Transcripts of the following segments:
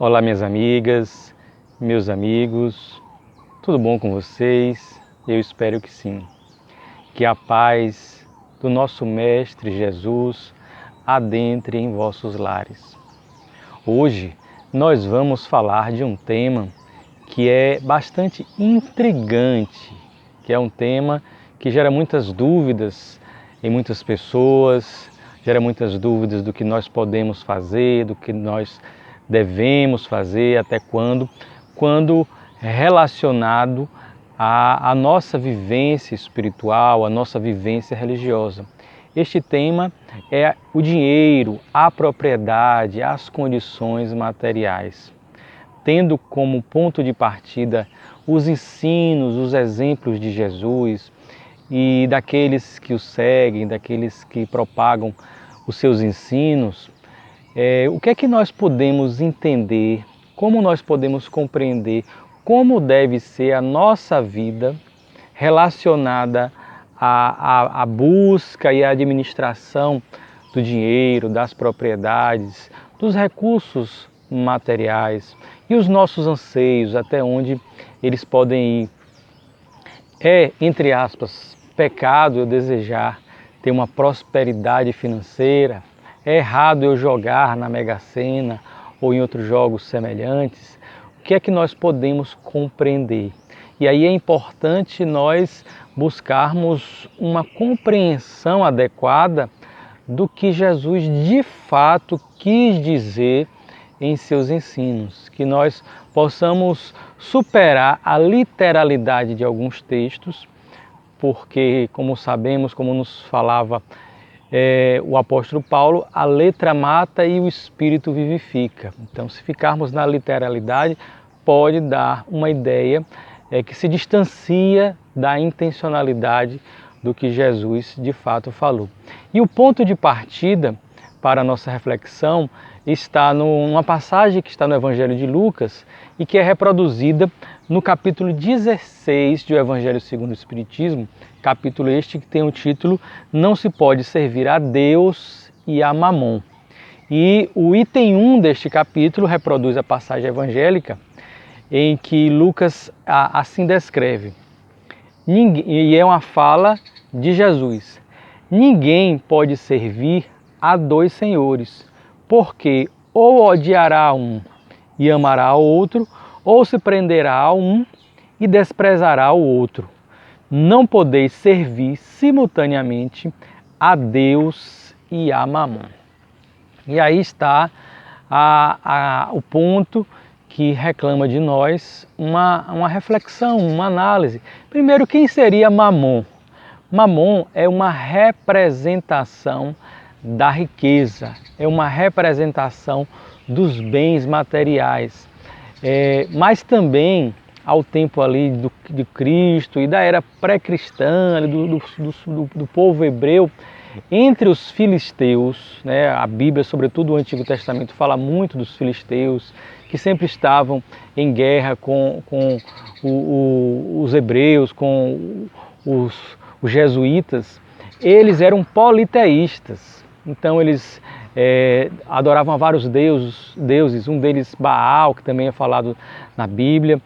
Olá, minhas amigas, meus amigos, tudo bom com vocês? Eu espero que sim. Que a paz do nosso Mestre Jesus adentre em vossos lares. Hoje nós vamos falar de um tema que é bastante intrigante, que é um tema que gera muitas dúvidas em muitas pessoas, gera muitas dúvidas do que nós podemos fazer, do que nós devemos fazer, até quando relacionado à nossa vivência espiritual, à nossa vivência religiosa. Este tema é o dinheiro, a propriedade, as condições materiais, tendo como ponto de partida os ensinos, os exemplos de Jesus e daqueles que o seguem, daqueles que propagam os seus ensinos. O que é que nós podemos entender, como nós podemos compreender como deve ser a nossa vida relacionada à busca e à administração do dinheiro, das propriedades, dos recursos materiais e os nossos anseios, até onde eles podem ir. É, entre aspas, pecado eu desejar ter uma prosperidade financeira? É errado eu jogar na Mega Sena ou em outros jogos semelhantes? O que é que nós podemos compreender? E aí é importante nós buscarmos uma compreensão adequada do que Jesus de fato quis dizer em seus ensinos, que nós possamos superar a literalidade de alguns textos, porque, como sabemos, como nos falava o apóstolo Paulo, a letra mata e o espírito vivifica. Então, se ficarmos na literalidade, pode dar uma ideia que se distancia da intencionalidade do que Jesus de fato falou. E o ponto de partida para a nossa reflexão está numa passagem que está no Evangelho de Lucas e que é reproduzida no capítulo 16 do Evangelho segundo o Espiritismo, capítulo este que tem o título Não se pode servir a Deus e a Mamon. E o item 1 deste capítulo reproduz a passagem evangélica em que Lucas assim descreve. E é uma fala de Jesus. Ninguém pode servir a dois senhores, porque ou odiará um e amará ao outro, ou se prenderá a um e desprezará o outro. Não podeis servir simultaneamente a Deus e a Mamon. E aí está o ponto que reclama de nós uma reflexão, uma análise. Primeiro, quem seria Mamon? Mamon é uma representação da riqueza, é uma representação dos bens materiais, mas também ao tempo ali de Cristo e da era pré-cristã, do povo hebreu, entre os filisteus, né, a Bíblia, sobretudo o Antigo Testamento, fala muito dos filisteus, que sempre estavam em guerra com os hebreus, com os jesuítas. Eles eram politeístas, então eles adoravam a vários deuses, um deles Baal, que também é falado na Bíblia,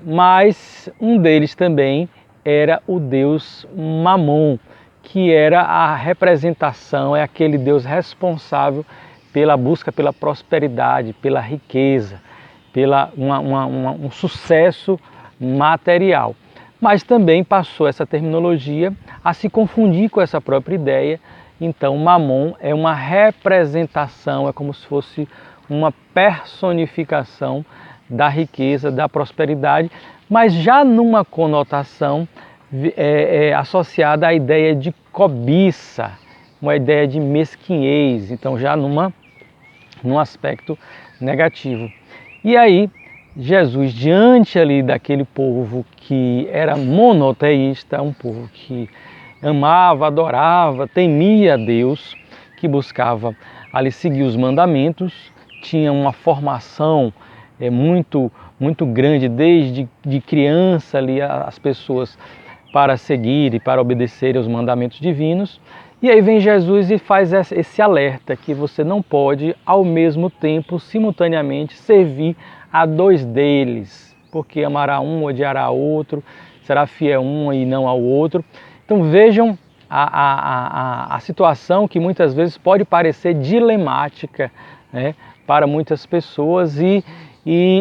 mas um deles também era o deus Mamon, que era a representação, é aquele Deus responsável pela busca pela prosperidade, pela riqueza, pela um sucesso material. Mas também passou essa terminologia a se confundir com essa própria ideia. Então, Mamon é uma representação, é como se fosse uma personificação da riqueza, da prosperidade, mas já numa conotação associada à ideia de cobiça, uma ideia de mesquinhez, então já num aspecto negativo. E aí, Jesus, diante ali daquele povo que era monoteísta, um povo que amava, adorava, temia a Deus, que buscava ali seguir os mandamentos, tinha uma formação muito grande desde de criança ali as pessoas para seguir e para obedecer aos mandamentos divinos. E aí vem Jesus e faz esse alerta que você não pode, ao mesmo tempo, simultaneamente, servir a dois deles, porque amará um, odiará outro, será fiel um e não ao outro. Então vejam a situação que muitas vezes pode parecer dilemática, né, para muitas pessoas e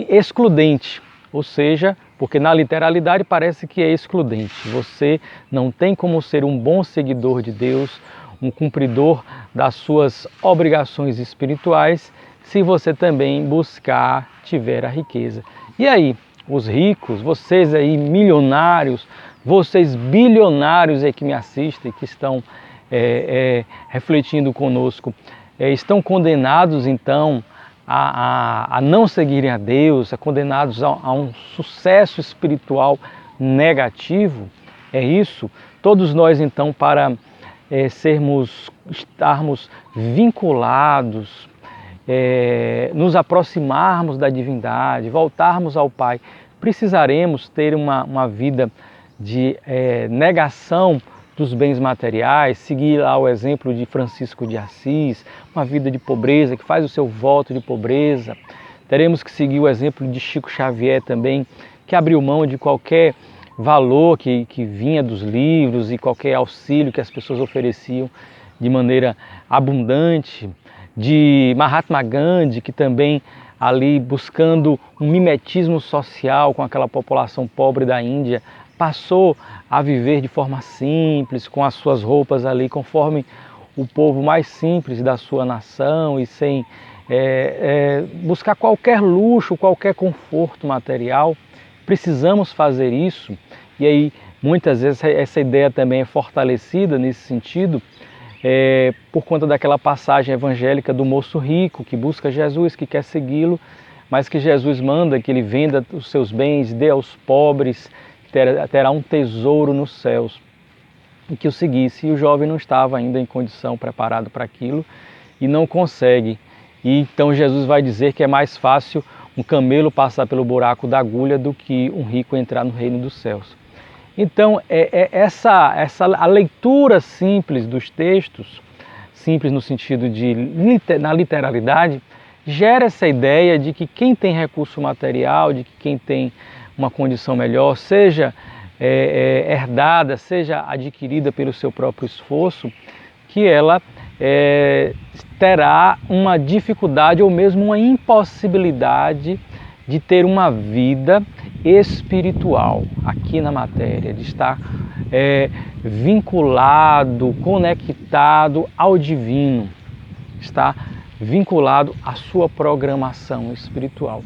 excludente, ou seja, porque na literalidade parece que é excludente. Você não tem como ser um bom seguidor de Deus, um cumpridor das suas obrigações espirituais, se você também tiver a riqueza. E aí, os ricos, vocês aí milionários, vocês bilionários aí que me assistem, que estão refletindo conosco, estão condenados então a não seguirem a Deus, condenados a um sucesso espiritual negativo? É isso? Todos nós então, para estarmos vinculados, nos aproximarmos da divindade, voltarmos ao Pai, precisaremos ter uma vida de negação dos bens materiais, seguir lá o exemplo de Francisco de Assis, uma vida de pobreza, que faz o seu voto de pobreza. Teremos que seguir o exemplo de Chico Xavier também, que abriu mão de qualquer valor que vinha dos livros e qualquer auxílio que as pessoas ofereciam de maneira abundante, de Mahatma Gandhi, que também ali buscando um mimetismo social com aquela população pobre da Índia, passou a viver de forma simples, com as suas roupas ali conforme o povo mais simples da sua nação e sem buscar qualquer luxo, qualquer conforto material. Precisamos fazer isso, e aí muitas vezes essa ideia também é fortalecida nesse sentido, por conta daquela passagem evangélica do moço rico que busca Jesus, que quer segui-lo, mas que Jesus manda que ele venda os seus bens, dê aos pobres, terá um tesouro nos céus, e que o seguisse. E o jovem não estava ainda em condição, preparado para aquilo, e não consegue. E então Jesus vai dizer que é mais fácil um camelo passar pelo buraco da agulha do que um rico entrar no reino dos céus. Então, a leitura simples dos textos, simples no sentido na literalidade, gera essa ideia de que quem tem recurso material, de que quem tem uma condição melhor, seja herdada, seja adquirida pelo seu próprio esforço, que ela terá uma dificuldade ou mesmo uma impossibilidade de ter uma vida espiritual aqui na matéria, de estar vinculado, conectado ao divino, está vinculado à sua programação espiritual.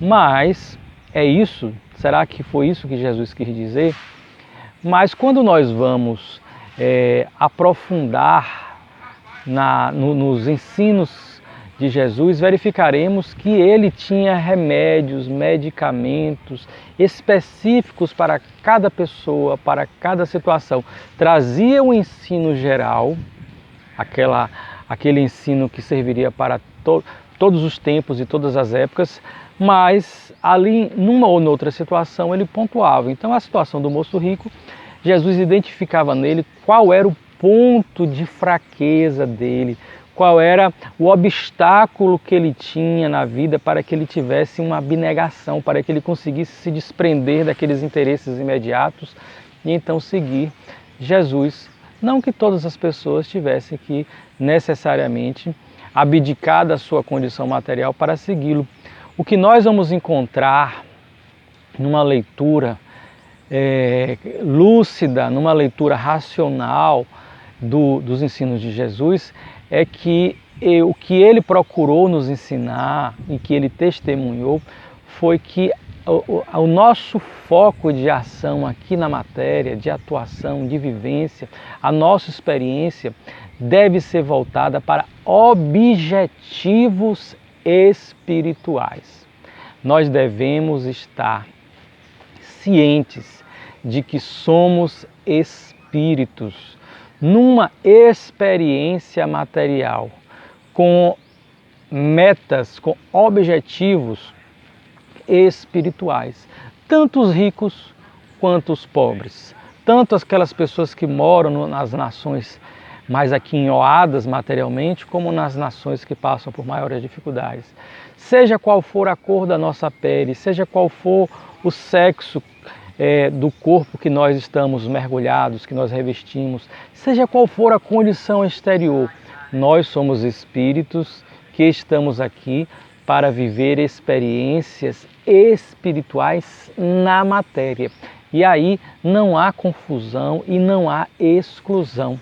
Mas é isso? Será que foi isso que Jesus quis dizer? Mas quando nós vamos aprofundar nos ensinos de Jesus, verificaremos que ele tinha remédios, medicamentos específicos para cada pessoa, para cada situação. Trazia um ensino geral, aquele ensino que serviria para todos os tempos e todas as épocas, mas ali, numa ou noutra situação, ele pontuava. Então, a situação do moço rico, Jesus identificava nele qual era o ponto de fraqueza dele, qual era o obstáculo que ele tinha na vida para que ele tivesse uma abnegação, para que ele conseguisse se desprender daqueles interesses imediatos e então seguir Jesus. Não que todas as pessoas tivessem que necessariamente abdicar da sua condição material para segui-lo. O que nós vamos encontrar numa leitura lúcida, numa leitura racional dos ensinos de Jesus, é que o que ele procurou nos ensinar e que ele testemunhou foi que o nosso foco de ação aqui na matéria, de atuação, de vivência, a nossa experiência deve ser voltada para objetivos espirituais. Nós devemos estar cientes de que somos espíritos numa experiência material, com metas, com objetivos espirituais, tanto os ricos quanto os pobres, tanto aquelas pessoas que moram nas nações mais aquinhoadas materialmente, como nas nações que passam por maiores dificuldades. Seja qual for a cor da nossa pele, seja qual for o sexo do corpo que nós estamos mergulhados, que nós revestimos, seja qual for a condição exterior, nós somos espíritos que estamos aqui para viver experiências espirituais na matéria. E aí não há confusão e não há exclusão.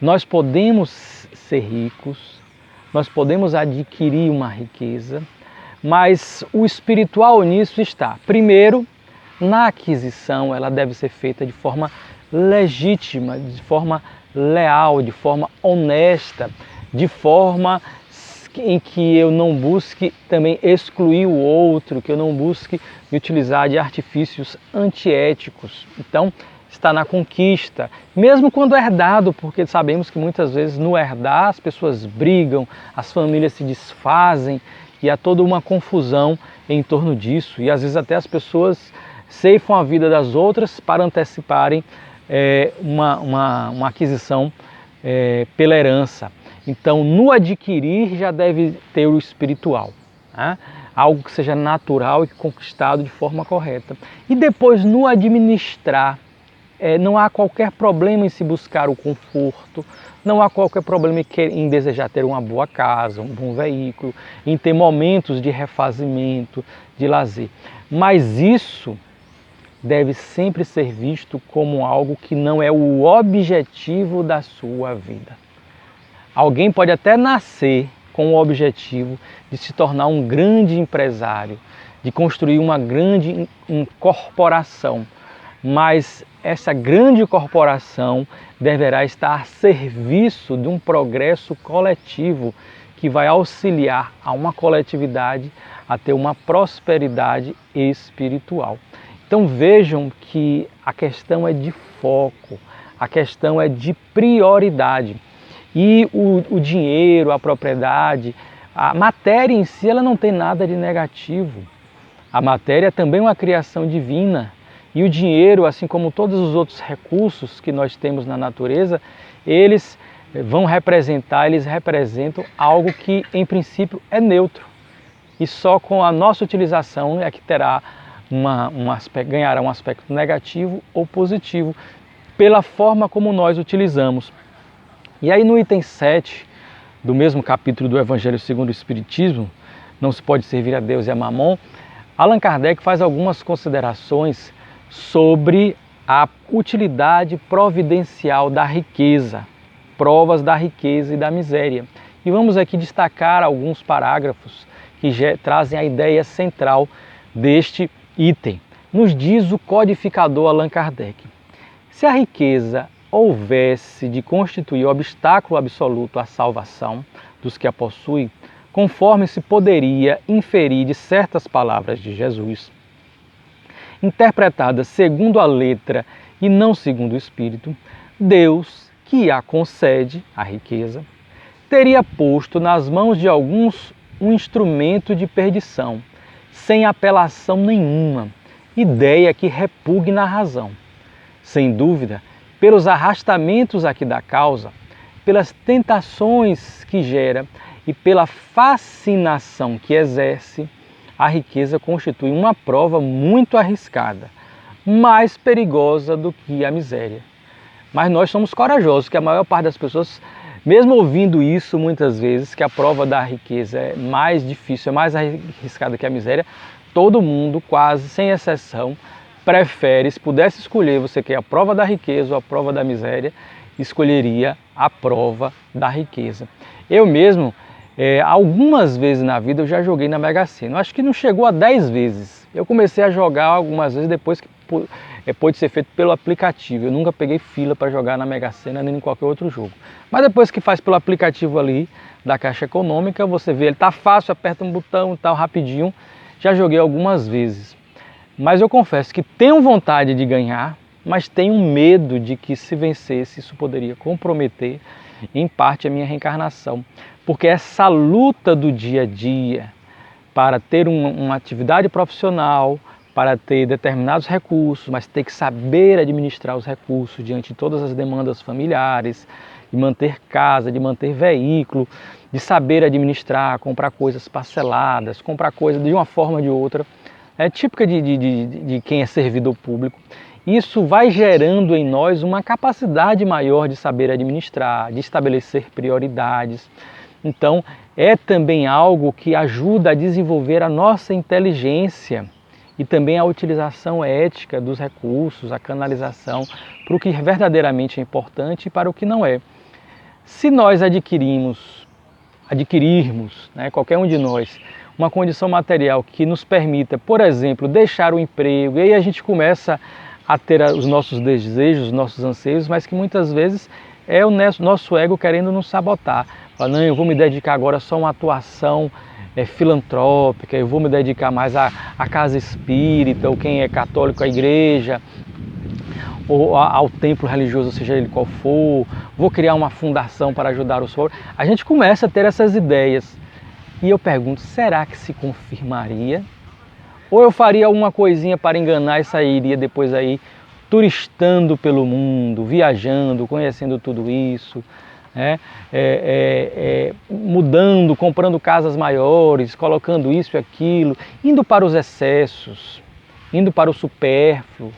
Nós podemos ser ricos, nós podemos adquirir uma riqueza, mas o espiritual nisso está. Primeiro, na aquisição, ela deve ser feita de forma legítima, de forma leal, de forma honesta, de forma em que eu não busque também excluir o outro, que eu não busque me utilizar de artifícios antiéticos. Então, está na conquista, mesmo quando herdado, porque sabemos que muitas vezes no herdar as pessoas brigam, as famílias se desfazem e há toda uma confusão em torno disso. E às vezes até as pessoas ceifam a vida das outras para anteciparem uma aquisição pela herança. Então, no adquirir já deve ter o espiritual, né? Algo que seja natural e conquistado de forma correta. E depois, no administrar, não há qualquer problema em se buscar o conforto, não há qualquer problema em desejar ter uma boa casa, um bom veículo, em ter momentos de refazimento, de lazer. Mas isso deve sempre ser visto como algo que não é o objetivo da sua vida. Alguém pode até nascer com o objetivo de se tornar um grande empresário, de construir uma grande corporação, mas essa grande corporação deverá estar a serviço de um progresso coletivo que vai auxiliar a uma coletividade a ter uma prosperidade espiritual. Então vejam que a questão é de foco, a questão é de prioridade. E o dinheiro, a propriedade, a matéria em si, ela não tem nada de negativo. A matéria é também uma criação divina. E o dinheiro, assim como todos os outros recursos que nós temos na natureza, eles representam algo que em princípio é neutro. E só com a nossa utilização é que terá ganhará um aspecto negativo ou positivo, pela forma como nós utilizamos. E aí no item 7 do mesmo capítulo do Evangelho segundo o Espiritismo, não se pode servir a Deus e a Mamon, Allan Kardec faz algumas considerações sobre a utilidade providencial da riqueza, provas da riqueza e da miséria. E vamos aqui destacar alguns parágrafos que trazem a ideia central deste item. Nos diz o codificador Allan Kardec: se a riqueza houvesse de constituir obstáculo absoluto à salvação dos que a possuem, conforme se poderia inferir de certas palavras de Jesus, interpretadas segundo a letra e não segundo o espírito, Deus, que a concede, a riqueza, teria posto nas mãos de alguns um instrumento de perdição, sem apelação nenhuma, ideia que repugna a razão. Sem dúvida, pelos arrastamentos aqui da causa, pelas tentações que gera e pela fascinação que exerce, a riqueza constitui uma prova muito arriscada, mais perigosa do que a miséria. Mas nós somos corajosos, que a maior parte das pessoas, mesmo ouvindo isso muitas vezes, que a prova da riqueza é mais difícil, é mais arriscada que a miséria, todo mundo, quase sem exceção, prefere, se pudesse escolher, você quer a prova da riqueza ou a prova da miséria, escolheria a prova da riqueza. Eu mesmo, algumas vezes na vida, eu já joguei na Mega Sena. Acho que não chegou a 10 vezes. Eu comecei a jogar algumas vezes depois que pôde ser feito pelo aplicativo. Eu nunca peguei fila para jogar na Mega Sena nem em qualquer outro jogo. Mas depois que faz pelo aplicativo ali da Caixa Econômica, você vê, ele tá fácil, aperta um botão e tal, rapidinho. Já joguei algumas vezes. Mas eu confesso que tenho vontade de ganhar, mas tenho medo de que, se vencesse, isso poderia comprometer em parte a minha reencarnação. Porque essa luta do dia a dia para ter uma atividade profissional, para ter determinados recursos, mas ter que saber administrar os recursos diante de todas as demandas familiares, de manter casa, de manter veículo, de saber administrar, comprar coisas parceladas, comprar coisas de uma forma ou de outra. É típica de quem é servidor público. Isso vai gerando em nós uma capacidade maior de saber administrar, de estabelecer prioridades. Então, é também algo que ajuda a desenvolver a nossa inteligência e também a utilização ética dos recursos, a canalização para o que verdadeiramente é importante e para o que não é. Se nós adquirirmos, né, qualquer um de nós, uma condição material que nos permita, por exemplo, deixar o emprego, e aí a gente começa a ter os nossos desejos, os nossos anseios, mas que muitas vezes é o nosso ego querendo nos sabotar. Fala, não, eu vou me dedicar agora só a uma atuação filantrópica, eu vou me dedicar mais à casa espírita, ou quem é católico, à igreja, ou ao templo religioso, seja ele qual for, vou criar uma fundação para ajudar os pobres. A gente começa a ter essas ideias. E eu pergunto, será que se confirmaria? Ou eu faria alguma coisinha para enganar e sairia depois aí turistando pelo mundo, viajando, conhecendo tudo isso, né? Mudando, comprando casas maiores, colocando isso e aquilo, indo para os excessos, indo para o supérfluo.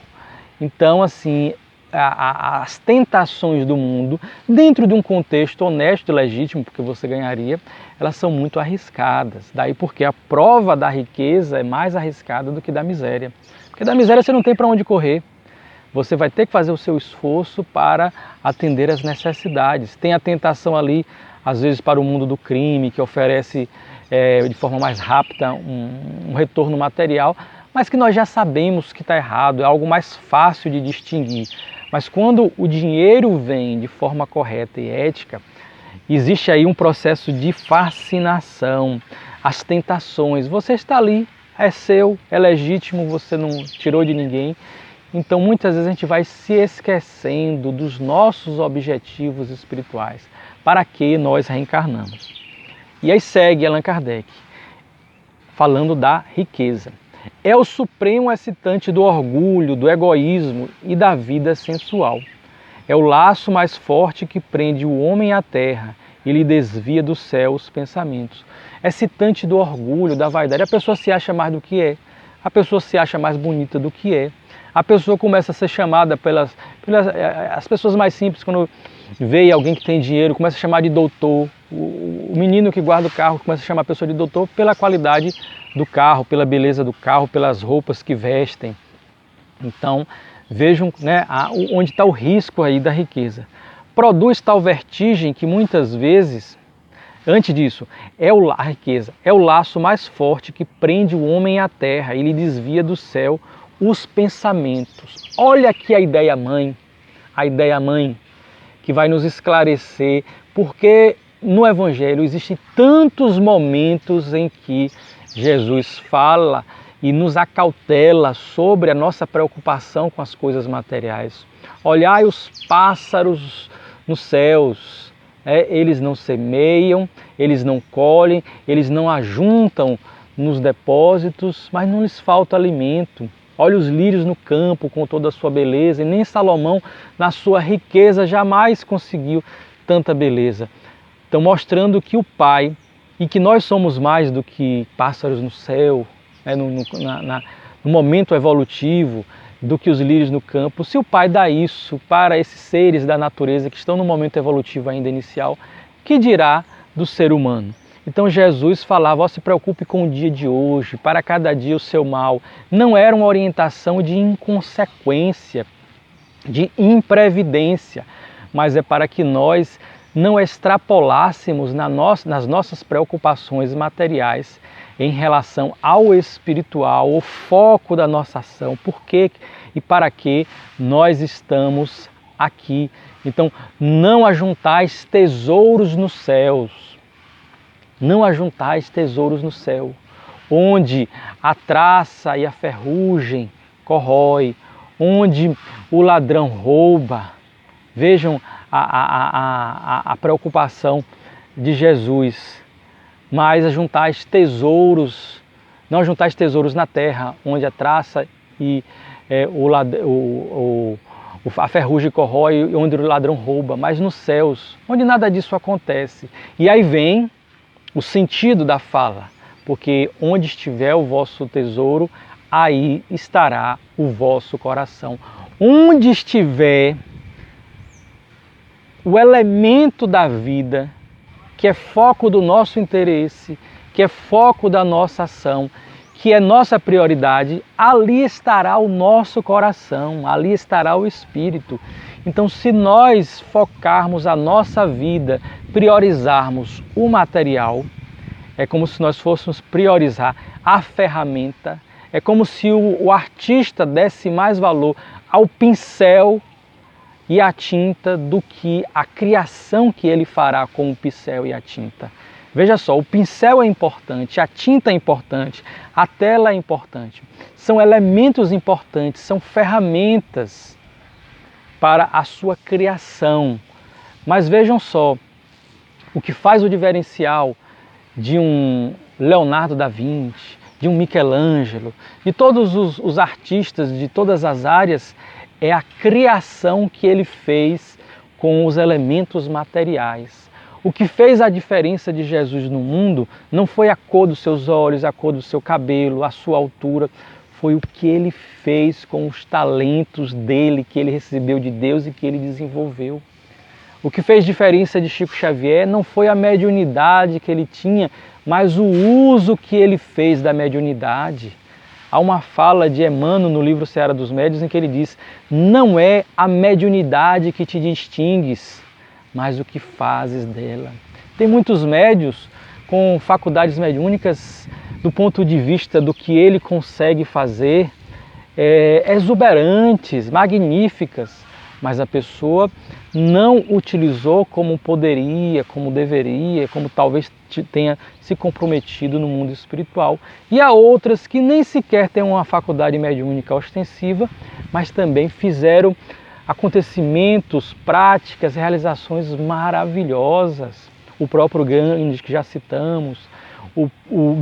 Então, assim, as tentações do mundo, dentro de um contexto honesto e legítimo, porque você ganharia, elas são muito arriscadas. Daí porque a prova da riqueza é mais arriscada do que da miséria. Porque da miséria você não tem para onde correr. Você vai ter que fazer o seu esforço para atender às necessidades. Tem a tentação ali, às vezes, para o mundo do crime, que oferece de forma mais rápida um retorno material, mas que nós já sabemos que está errado, é algo mais fácil de distinguir. Mas quando o dinheiro vem de forma correta e ética, existe aí um processo de fascinação, as tentações. Você está ali, é seu, é legítimo, você não tirou de ninguém. Então muitas vezes a gente vai se esquecendo dos nossos objetivos espirituais, para que nós reencarnamos. E aí segue Allan Kardec, falando da riqueza. É o supremo excitante do orgulho, do egoísmo e da vida sensual. É o laço mais forte que prende o homem à terra e lhe desvia do céu os pensamentos. Excitante do orgulho, da vaidade. A pessoa se acha mais do que é. A pessoa se acha mais bonita do que é. A pessoa começa a ser chamada as pessoas mais simples, quando vê alguém que tem dinheiro, começa a chamar de doutor. O menino que guarda o carro começa a chamar a pessoa de doutor pela qualidade do carro, pela beleza do carro, pelas roupas que vestem. Então, vejam, né, onde está o risco aí da riqueza. Produz tal vertigem que muitas vezes, antes disso, a riqueza é o laço mais forte que prende o homem à terra e lhe desvia do céu os pensamentos. Olha aqui a ideia mãe que vai nos esclarecer porque no Evangelho existem tantos momentos em que Jesus fala e nos acautela sobre a nossa preocupação com as coisas materiais. Olhai os pássaros nos céus, eles não semeiam, eles não colhem, eles não ajuntam nos depósitos, mas não lhes falta alimento. Olha os lírios no campo com toda a sua beleza, e nem Salomão, na sua riqueza, jamais conseguiu tanta beleza. Então, mostrando que o Pai, e que nós somos mais do que pássaros no céu, no momento evolutivo, do que os lírios no campo. Se o Pai dá isso para esses seres da natureza que estão no momento evolutivo ainda inicial, que dirá do ser humano? Então Jesus falava, se preocupe com o dia de hoje, para cada dia o seu mal. Não era uma orientação de inconsequência, de imprevidência, mas é para que nós não extrapolássemos nas nossas preocupações materiais em relação ao espiritual, o foco da nossa ação, por que e para que nós estamos aqui. Então, não ajuntais tesouros nos céus, não ajuntais tesouros no céu, onde a traça e a ferrugem corrói, onde o ladrão rouba. Vejam a preocupação de Jesus, mas ajuntais tesouros, não ajuntais tesouros na terra, onde a traça e a ferrugem corrói onde o ladrão rouba, mas nos céus, onde nada disso acontece. E aí vem o sentido da fala, porque onde estiver o vosso tesouro, aí estará o vosso coração. Onde estiver o elemento da vida, que é foco do nosso interesse, que é foco da nossa ação, que é nossa prioridade, ali estará o nosso coração, ali estará o Espírito. Então, se nós focarmos a nossa vida, priorizarmos o material, é como se nós fôssemos priorizar a ferramenta, é como se o artista desse mais valor ao pincel e à tinta do que a criação que ele fará com o pincel e a tinta. Veja só, o pincel é importante, a tinta é importante, a tela é importante. São elementos importantes, são ferramentas para a sua criação. Mas vejam só, o que faz o diferencial de um Leonardo da Vinci, de um Michelangelo, de todos os artistas de todas as áreas, é a criação que ele fez com os elementos materiais. O que fez a diferença de Jesus no mundo não foi a cor dos seus olhos, a cor do seu cabelo, a sua altura, foi o que ele fez com os talentos dele, que ele recebeu de Deus e que ele desenvolveu. O que fez diferença de Chico Xavier não foi a mediunidade que ele tinha, mas o uso que ele fez da mediunidade. Há uma fala de Emmanuel no livro Seara dos Médiuns em que ele diz: não é a mediunidade que te distingues, mas o que fazes dela. Tem muitos médiuns com faculdades mediúnicas do ponto de vista do que ele consegue fazer, exuberantes, magníficas, mas a pessoa não utilizou como poderia, como deveria, como talvez tenha se comprometido no mundo espiritual. E há outras que nem sequer têm uma faculdade mediúnica ostensiva, mas também fizeram acontecimentos, práticas, realizações maravilhosas. O próprio Gandhi, que já citamos, o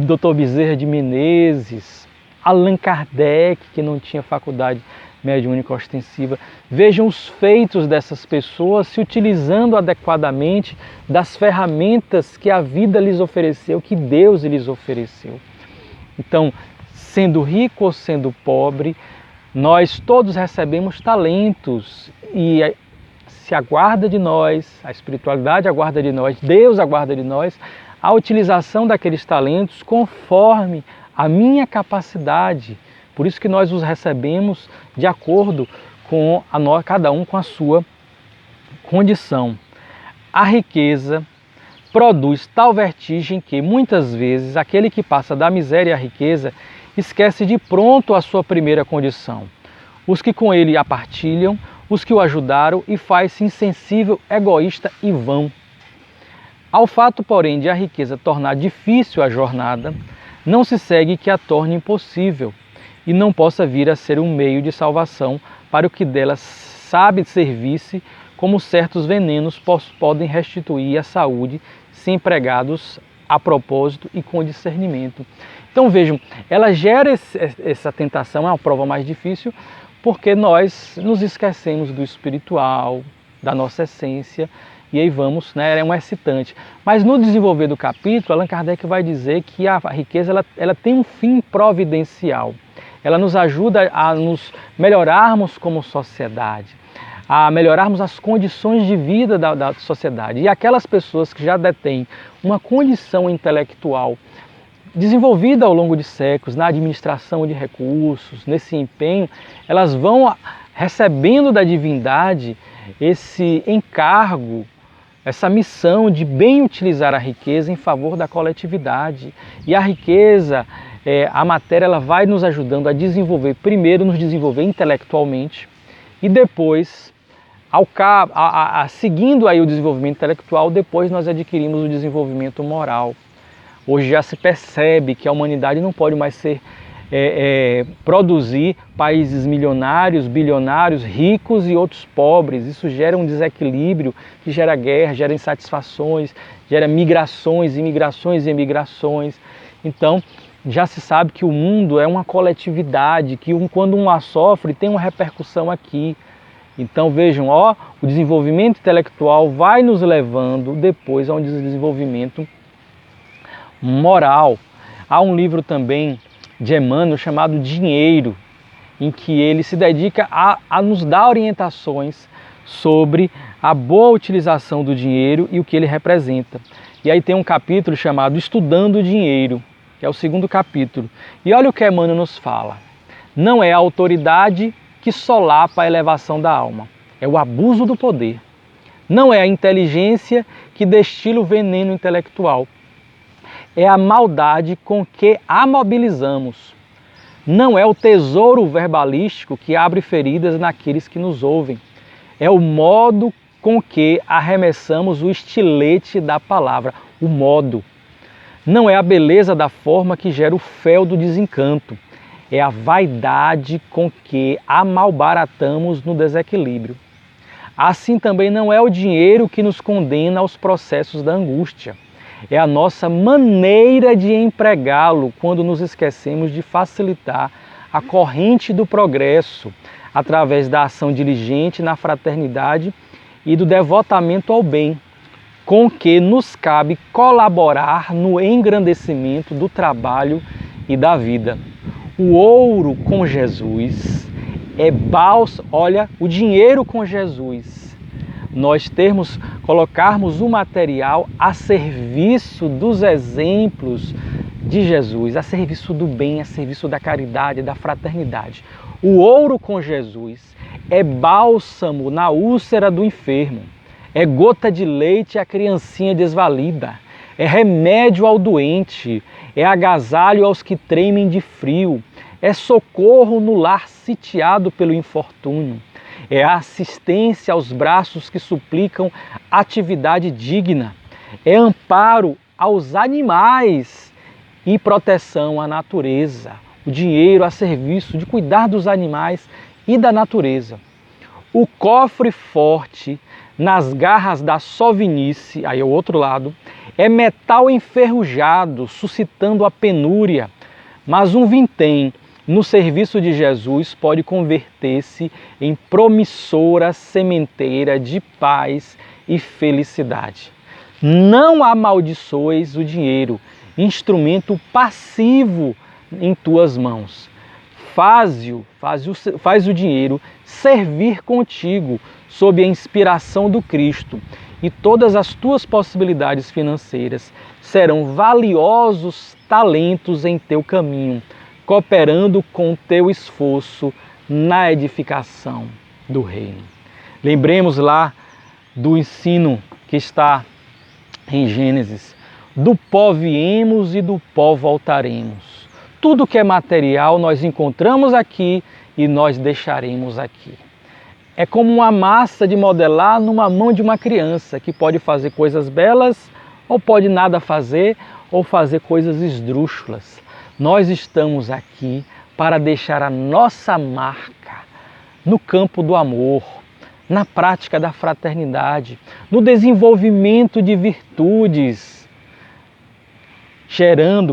Dr. Bezerra de Menezes, Allan Kardec, que não tinha faculdade mediúnica ostensiva. Vejam os feitos dessas pessoas se utilizando adequadamente das ferramentas que a vida lhes ofereceu, que Deus lhes ofereceu. Então, sendo rico ou sendo pobre, nós todos recebemos talentos e se aguarda de nós, a espiritualidade aguarda de nós, Deus aguarda de nós a utilização daqueles talentos conforme a minha capacidade. Por isso que nós os recebemos de acordo com cada um com a sua condição. A riqueza produz tal vertigem que, muitas vezes, aquele que passa da miséria à riqueza esquece de pronto a sua primeira condição. Os que com ele a partilham, os que o ajudaram, e faz-se insensível, egoísta e vão. Ao fato, porém, de a riqueza tornar difícil a jornada, não se segue que a torne impossível e não possa vir a ser um meio de salvação para o que dela sabe servir-se, como certos venenos podem restituir a saúde se empregados a propósito e com discernimento. Então vejam, ela gera essa tentação, é uma prova mais difícil, porque nós nos esquecemos do espiritual, da nossa essência, e aí vamos, é um excitante. Mas no desenvolver do capítulo, Allan Kardec vai dizer que a riqueza ela tem um fim providencial. Ela nos ajuda a nos melhorarmos como sociedade, a melhorarmos as condições de vida da sociedade. E aquelas pessoas que já detêm uma condição intelectual desenvolvida ao longo de séculos, na administração de recursos, nesse empenho, elas vão recebendo da divindade esse encargo, essa missão de bem utilizar a riqueza em favor da coletividade. E a riqueza, a matéria, ela vai nos ajudando a desenvolver, primeiro nos desenvolver intelectualmente e depois, seguindo aí o desenvolvimento intelectual, depois nós adquirimos o desenvolvimento moral. Hoje já se percebe que a humanidade não pode mais produzir países milionários, bilionários, ricos e outros pobres. Isso gera um desequilíbrio que gera guerra, gera insatisfações, gera migrações, imigrações e emigrações. Então, já se sabe que o mundo é uma coletividade, que quando um a sofre tem uma repercussão aqui. Então vejam, ó, o desenvolvimento intelectual vai nos levando depois a um desenvolvimento moral. Há um livro também de Emmanuel chamado Dinheiro, em que ele se dedica a nos dar orientações sobre a boa utilização do dinheiro e o que ele representa. E aí tem um capítulo chamado Estudando o Dinheiro, que é o segundo capítulo. E olha o que Emmanuel nos fala. Não é a autoridade que solapa a elevação da alma, é o abuso do poder. Não é a inteligência que destila o veneno intelectual, é a maldade com que a mobilizamos. Não é o tesouro verbalístico que abre feridas naqueles que nos ouvem, é o modo com que arremessamos o estilete da palavra, o modo. Não é a beleza da forma que gera o fel do desencanto, é a vaidade com que a malbaratamos no desequilíbrio. Assim também não é o dinheiro que nos condena aos processos da angústia, é a nossa maneira de empregá-lo quando nos esquecemos de facilitar a corrente do progresso através da ação diligente na fraternidade e do devotamento ao bem, com que nos cabe colaborar no engrandecimento do trabalho e da vida. O ouro com Jesus é bálsamo, olha, o dinheiro com Jesus. Nós colocarmos o material a serviço dos exemplos de Jesus, a serviço do bem, a serviço da caridade, da fraternidade. O ouro com Jesus é bálsamo na úlcera do enfermo, é gota de leite à criancinha desvalida, é remédio ao doente, é agasalho aos que tremem de frio, é socorro no lar sitiado pelo infortúnio, é assistência aos braços que suplicam atividade digna, é amparo aos animais e proteção à natureza. O dinheiro a serviço de cuidar dos animais e da natureza. O cofre forte nas garras da sovinice, aí é o outro lado, é metal enferrujado, suscitando a penúria, mas um vintém no serviço de Jesus pode converter-se em promissora sementeira de paz e felicidade. Não amaldiçoes o dinheiro, instrumento passivo em tuas mãos. Faz o dinheiro servir contigo sob a inspiração do Cristo, e todas as tuas possibilidades financeiras serão valiosos talentos em teu caminho, cooperando com o teu esforço na edificação do reino. Lembremos lá do ensino que está em Gênesis: do pó viemos e do pó voltaremos. Tudo que é material nós encontramos aqui e nós deixaremos aqui. É como uma massa de modelar numa mão de uma criança, que pode fazer coisas belas, ou pode nada fazer, ou fazer coisas esdrúxulas. Nós estamos aqui para deixar a nossa marca no campo do amor, na prática da fraternidade, no desenvolvimento de virtudes,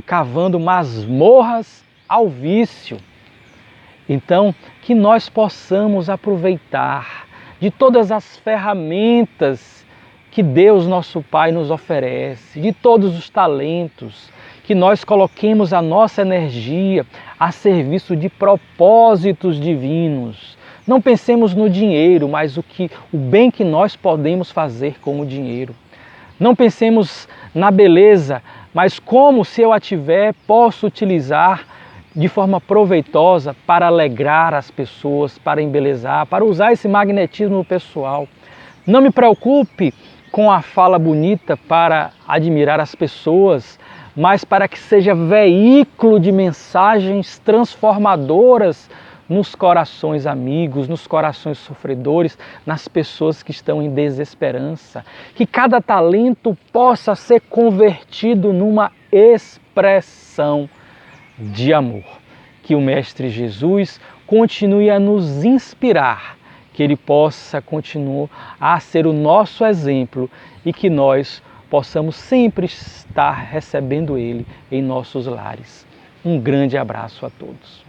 cavando masmorras ao vício. Então, que nós possamos aproveitar de todas as ferramentas que Deus, nosso Pai, nos oferece, de todos os talentos, que nós coloquemos a nossa energia a serviço de propósitos divinos. Não pensemos no dinheiro, mas o bem que nós podemos fazer com o dinheiro. Não pensemos na beleza, mas como, se eu a tiver, posso utilizar de forma proveitosa para alegrar as pessoas, para embelezar, para usar esse magnetismo pessoal. Não me preocupe com a fala bonita para admirar as pessoas, mas para que seja veículo de mensagens transformadoras nos corações amigos, nos corações sofredores, nas pessoas que estão em desesperança. Que cada talento possa ser convertido numa expressão de amor. Que o Mestre Jesus continue a nos inspirar, que Ele possa continuar a ser o nosso exemplo e que nós possamos sempre estar recebendo Ele em nossos lares. Um grande abraço a todos.